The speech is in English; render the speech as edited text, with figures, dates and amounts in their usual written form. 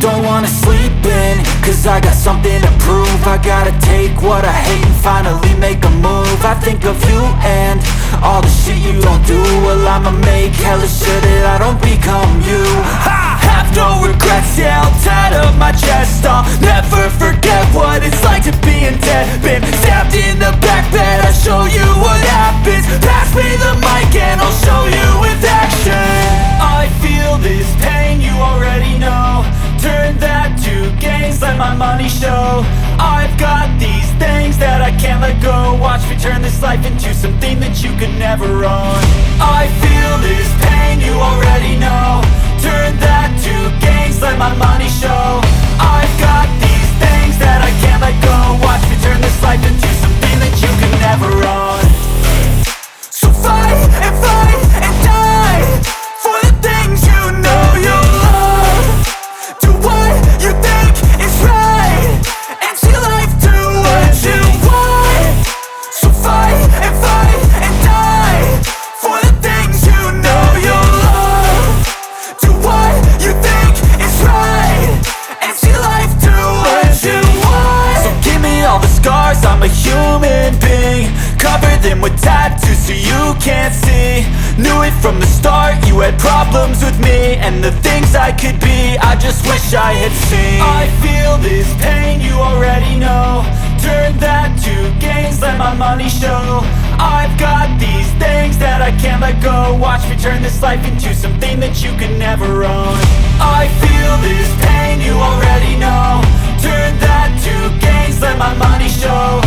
Don't wanna sleep in, cause I got something to prove. I gotta take what I hate and finally make a move. I think of you and all the shit you don't do. Well, I'ma make hella sure that I don't become you. I have no regrets, yeah, I'll tie up my chest. I'll never forget what it's like to be in debt. Been stabbed in the back bed, I'll show you what happens. Pass me the mic and I'll show you with action. I feel this pain, you already know. Turn that to gains, let my money show. I've got these things that I can't let go. Watch me turn this life into something that you could never own. I feel this pain, you already know. Turn that to gains, let my money show. I've got these things that I can't let go. Watch me turn this life into something that you could never own. So fight and die for the things you know you love. can't see. Knew it from the start, you had problems with me and the things I could be, I just wish I had seen. I feel this pain, you already know. Turn that to gains, let my money show. I've got these things that I can't let go. Watch me turn this life into something that you can never own. I feel this pain, you already know. Turn that to gains, let my money show.